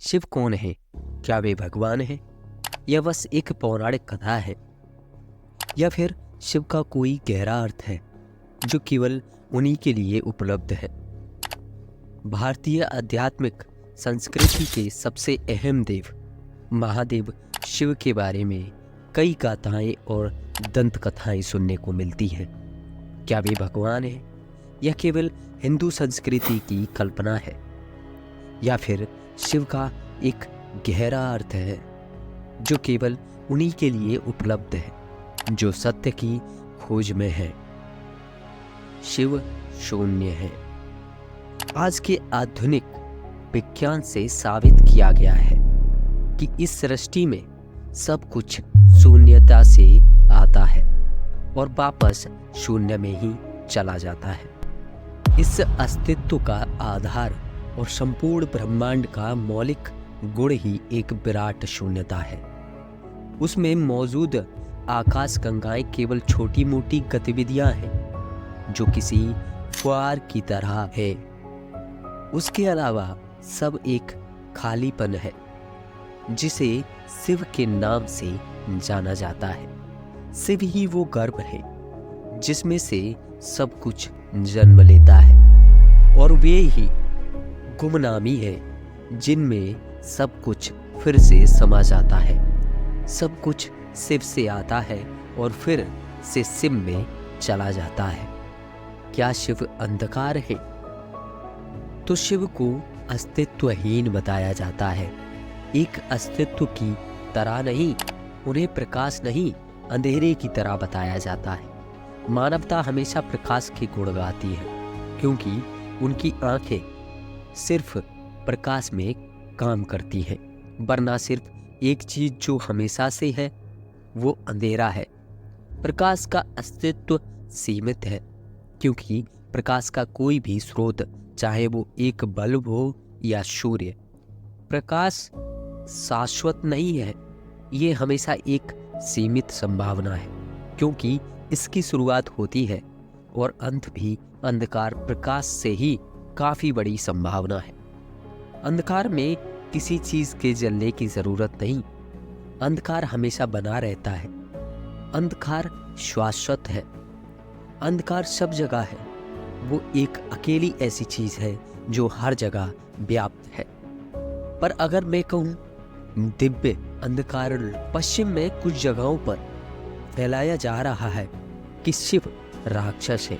शिव कौन है? क्या वे भगवान हैं या बस एक पौराणिक कथा है, या फिर शिव का कोई गहरा अर्थ है जो केवल उन्हीं के लिए उपलब्ध है? भारतीय आध्यात्मिक संस्कृति के सबसे अहम देव महादेव शिव के बारे में कई गाथाएं और दंत कथाएं सुनने को मिलती हैं। क्या वे भगवान हैं या केवल हिंदू संस्कृति की कल्पना है, या फिर शिव का एक गहरा अर्थ है जो केवल उन्हीं के लिए उपलब्ध है जो सत्य की खोज में है? शिव शून्य है। आज के आधुनिक विज्ञान से साबित किया गया है कि इस सृष्टि में सब कुछ शून्यता से आता है और वापस शून्य में ही चला जाता है। इस अस्तित्व का आधार और संपूर्ण ब्रह्मांड का मौलिक गुण ही एक विराट शून्यता है। उसमें मौजूद आकाश गंगाएं केवल छोटी मोटी गतिविधियां हैं जो किसी फुहार की तरह है। उसके अलावा सब एक खालीपन है जिसे शिव के नाम से जाना जाता है। शिव ही वो गर्भ है जिसमें से सब कुछ जन्म लेता है, और वे ही गुमनामी है जिनमें सब कुछ फिर से समा जाता है। सब कुछ शिव से आता है और फिर से शिव में चला जाता है। क्या शिव अंधकार है? तो शिव को अस्तित्वहीन बताया जाता है। एक अस्तित्व की तरह नहीं, उन्हें प्रकाश नहीं, अंधेरे की तरह बताया जाता है। मानवता हमेशा प्रकाश के गुण गाती है क्योंकि उनकी आंखें सिर्फ प्रकाश में काम करती हैं, वरना सिर्फ एक चीज जो हमेशा से है वो अंधेरा है। प्रकाश का अस्तित्व सीमित है क्योंकि प्रकाश का कोई भी स्रोत, चाहे वो एक बल्ब हो या सूर्य, प्रकाश शाश्वत नहीं है। ये हमेशा एक सीमित संभावना है क्योंकि इसकी शुरुआत होती है और अंत भी अंधकार प्रकाश से ही काफी बड़ी संभावना है। अंधकार में किसी चीज के जलने की जरूरत नहीं। अंधकार हमेशा बना रहता है। अंधकार शाश्वत है। अंधकार सब जगह है। वो एक अकेली ऐसी चीज है जो हर जगह व्याप्त है। पर अगर मैं कहूँ दिव्य अंधकार पश्चिम में कुछ जगहों पर फैलाया जा रहा है कि शिव राक्षस है,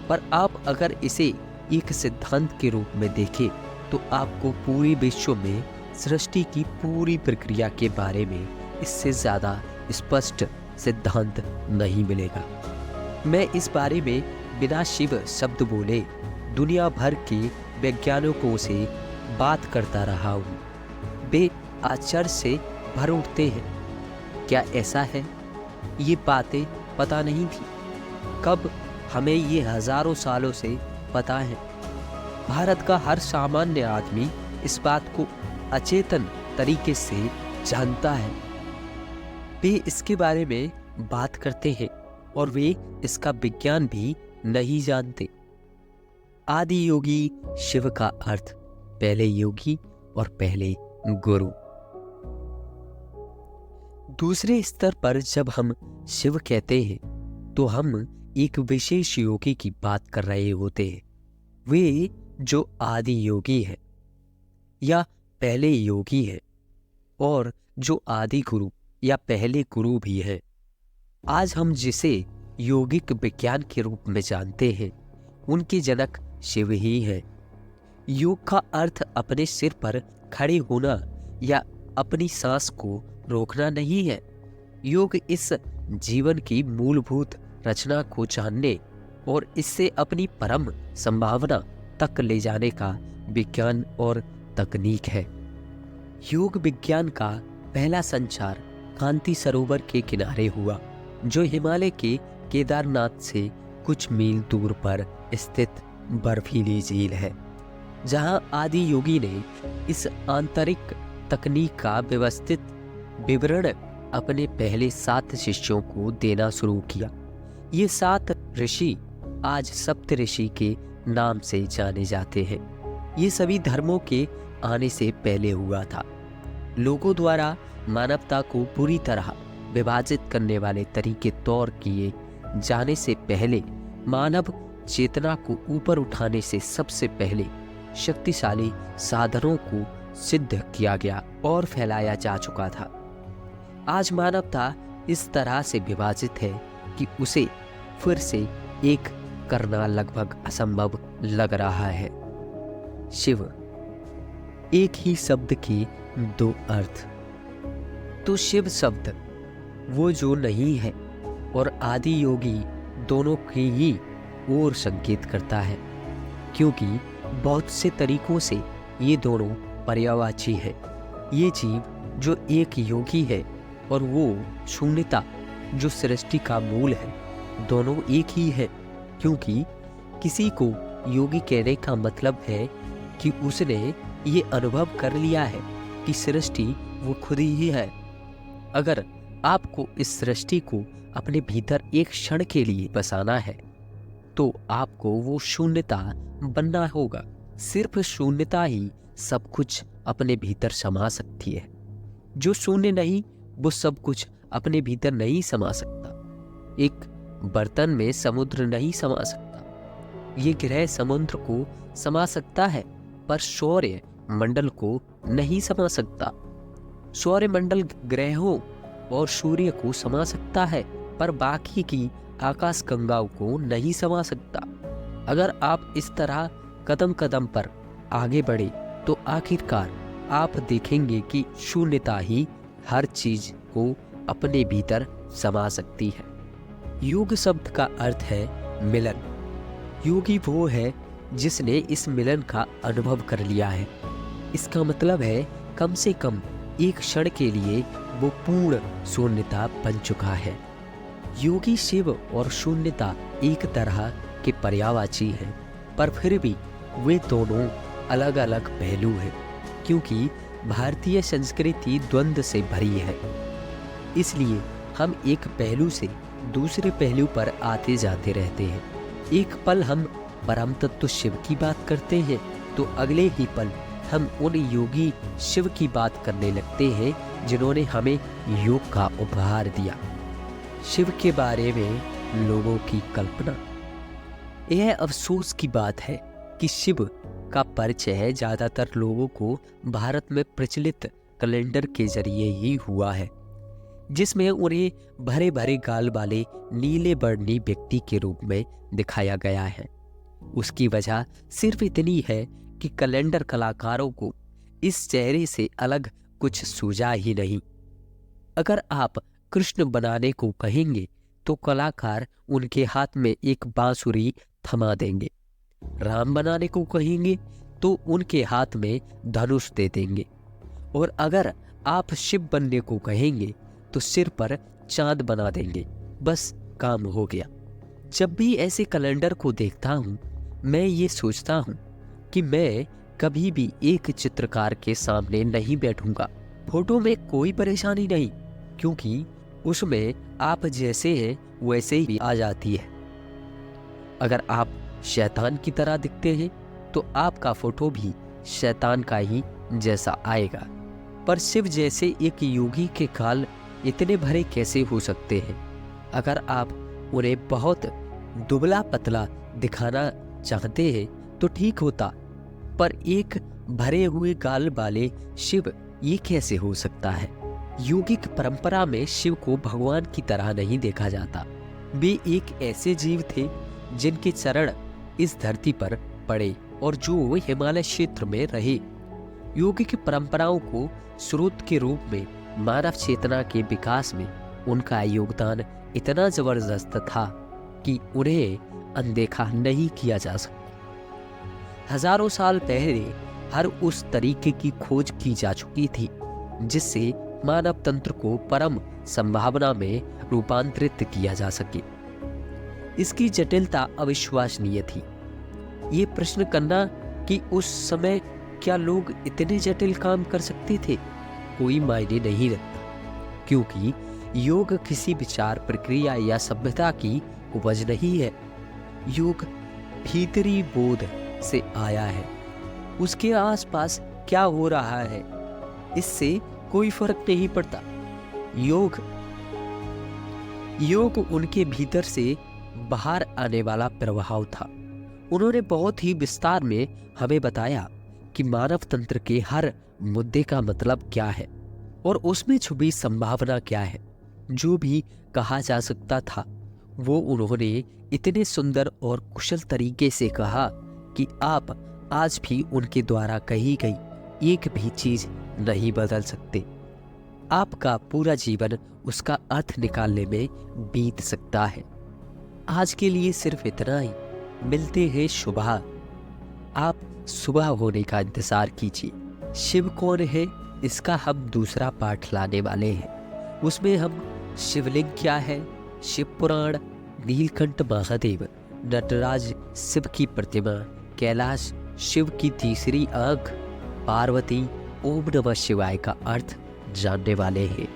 पर आप अगर इसे एक सिद्धांत के रूप में देखें तो आपको पूरे विश्व में सृष्टि की पूरी प्रक्रिया के बारे में इससे ज्यादा स्पष्ट सिद्धांत नहीं मिलेगा। मैं इस बारे में बिना शिव शब्द बोले दुनिया भर के वैज्ञानिकों से बात करता रहा हूँ। वे आश्चर्य से भर उठते हैं। क्या ऐसा है? ये बातें पता नहीं थी। कब? हमें ये हजारों सालों से पता है। भारत का हर सामान्य आदमी इस बात को अचेतन तरीके से जानता है। वे इसके बारे में बात करते हैं और वे इसका विज्ञान भी नहीं जानते। आदि योगी शिव का अर्थ पहले योगी और पहले गुरु। दूसरे स्तर पर जब हम शिव कहते हैं तो हम एक विशेष योगी की बात कर रहे होते हैं। वे जो आदि योगी है या पहले योगी है और जो आदि गुरु या पहले गुरु भी है। आज हम जिसे योगिक विज्ञान के रूप में जानते हैं उनके जनक शिव ही है। योग का अर्थ अपने सिर पर खड़े होना या अपनी सांस को रोकना नहीं है। योग इस जीवन की मूलभूत रचना को जानने और इससे अपनी परम संभावना तक ले जाने का विज्ञान और तकनीक है। योग विज्ञान का पहला संचार कांति सरोवर के किनारे हुआ, जो हिमालय के केदारनाथ से कुछ मील दूर पर स्थित बर्फीली झील है, जहां आदि योगी ने इस आंतरिक तकनीक का व्यवस्थित विवरण अपने पहले 7 शिष्यों को देना शुरू किया। ये 7 ऋषि आज सप्त ऋषि के नाम से जाने जाते हैं। ये सभी धर्मों के आने से पहले हुआ था। लोगों द्वारा मानवता को पूरी तरह विभाजित करने वाले तरीके तौर किए जाने से पहले मानव चेतना को ऊपर उठाने से सबसे पहले शक्तिशाली साधनों को सिद्ध किया गया और फैलाया जा चुका था। आज मानवता इस तरह से विभाजित है कि उसे फिर से एक करना लगभग असंभव लग रहा है। शिव, एक ही शब्द के दो अर्थ। तो शिव शब्द वो जो नहीं है और आदि योगी दोनों की ही ओर संकेत करता है, क्योंकि बहुत से तरीकों से ये दोनों पर्यायवाची है। ये जीव जो एक योगी है और वो शून्यता जो सृष्टि का मूल है, दोनों एक ही है। क्योंकि किसी को योगी कहने का मतलब है कि उसने ये अनुभव कर लिया है कि सृष्टि वो खुद ही है। अगर आपको इस सृष्टि को अपने भीतर एक क्षण के लिए बसाना है तो आपको वो शून्यता बनना होगा। सिर्फ शून्यता ही सब कुछ अपने भीतर समा सकती है। जो शून्य नहीं वो सब कुछ अपने भीतर नहीं समा सकता। एक बर्तन में समुद्र नहीं समा सकता। ये ग्रह समुद्र को समा सकता है पर सौर्य मंडल को नहीं समा सकता। सौर्य मंडल ग्रहों और सूर्य को समा सकता है पर बाकी की आकाश गंगाओं को नहीं समा सकता। अगर आप इस तरह कदम कदम पर आगे बढ़े तो आखिरकार आप देखेंगे कि शून्यता ही हर चीज को अपने भीतर समा सकती है। योग शब्द का अर्थ है मिलन। योगी वो है जिसने इस मिलन का अनुभव कर लिया है। इसका मतलब है कम से कम एक क्षण के लिए वो पूर्ण शून्यता बन चुका है। योगी शिव और शून्यता एक तरह के पर्यायवाची हैं, पर फिर भी वे दोनों अलग अलग पहलू हैं, क्योंकि भारतीय संस्कृति द्वंद्व से भरी है। इसलिए हम एक पहलू से दूसरे पहलू पर आते जाते रहते हैं। एक पल हम परम तत्व शिव की बात करते हैं तो अगले ही पल हम उन योगी शिव की बात करने लगते हैं जिन्होंने हमें योग का उपहार दिया। शिव के बारे में लोगों की कल्पना। यह अफसोस की बात है कि शिव का परिचय ज्यादातर लोगों को भारत में प्रचलित कैलेंडर के जरिए ही हुआ है, जिसमें उन्हें भरे भरे गाल वाले नीले वर्णी व्यक्ति के रूप में दिखाया गया है। उसकी वजह सिर्फ इतनी है कि कैलेंडर कलाकारों को इस चेहरे से अलग कुछ सूझा ही नहीं। अगर आप कृष्ण बनाने को कहेंगे तो कलाकार उनके हाथ में एक बांसुरी थमा देंगे। राम बनाने को कहेंगे तो उनके हाथ में धनुष दे देंगे। और अगर आप शिव बनने को कहेंगे तो सिर पर चांद बना देंगे। बस काम हो गया। जब भी ऐसे कैलेंडर को देखता हूँ मैं ये सोचता हूँ कि मैं कभी भी एक चित्रकार के सामने नहीं बैठूंगा। फोटो में कोई परेशानी नहीं, क्योंकि उसमें आप जैसे हैं वैसे ही आ जाती है। अगर आप शैतान की तरह दिखते हैं तो आपका फोटो भी शैतान का ही जैसा आएगा। पर शिव जैसे एक योगी के काल इतने भरे कैसे हो सकते हैं? अगर आप उन्हें बहुत दुबला पतला दिखाना चाहते हैं तो ठीक होता, पर एक भरे हुए गाल वाले शिव ये कैसे हो सकता है? योगिक परंपरा में शिव को भगवान की तरह नहीं देखा जाता। वे एक ऐसे जीव थे जिनके चरण इस धरती पर पड़े और जो हिमालय क्षेत्र में रहे। योगिक परंपराओं को स्रोत के रूप में मानव चेतना के विकास में उनका योगदान इतना जबरदस्त था कि उन्हें अनदेखा नहीं किया जा सकता। हजारों साल पहले हर उस तरीके की खोज की जा चुकी थी जिससे मानव तंत्र को परम संभावना में रूपांतरित किया जा सके। इसकी जटिलता अविश्वसनीय थी। ये प्रश्न करना कि उस समय क्या लोग इतने जटिल काम कर सकते थे कोई मायने नहीं रखता, क्योंकि योग किसी विचार प्रक्रिया या सभ्यता की उपज नहीं है। योग भीतरी बोध से आया है। उसके आसपास क्या हो रहा है, इससे कोई फर्क नहीं पड़ता। योग योग उनके भीतर से बाहर आने वाला प्रभाव था। उन्होंने बहुत ही विस्तार में हमें बताया कि मानव तंत्र के हर मुद्दे का मतलब क्या है और उसमें छुपी संभावना क्या है। जो भी कहा जा सकता था वो उन्होंने इतने सुंदर और कुशल तरीके से कहा कि आप आज भी उनके द्वारा कही गई एक भी चीज नहीं बदल सकते। आपका पूरा जीवन उसका अर्थ निकालने में बीत सकता है। आज के लिए सिर्फ इतना ही। मिलते हैं सुबह। आप सुबह होने का इंतजार कीजिए। शिव कौन है, इसका हम दूसरा पाठ लाने वाले हैं। उसमें हम शिवलिंग क्या है, शिव पुराण, नीलकंठ महादेव, नटराज शिव की प्रतिमा, कैलाश शिव की तीसरी आंख, पार्वती, ओम नमः शिवाय का अर्थ जानने वाले हैं।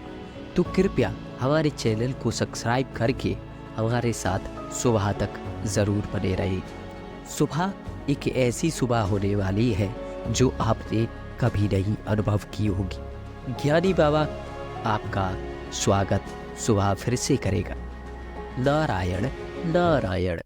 तो कृपया हमारे चैनल को सब्सक्राइब करके हमारे साथ सुबह तक ज़रूर बने रहें। सुबह एक ऐसी सुबह होने वाली है जो आपने कभी नहीं अनुभव की होगी। ज्ञानी बाबा आपका स्वागत सुबह फिर से करेगा। नारायण नारायण।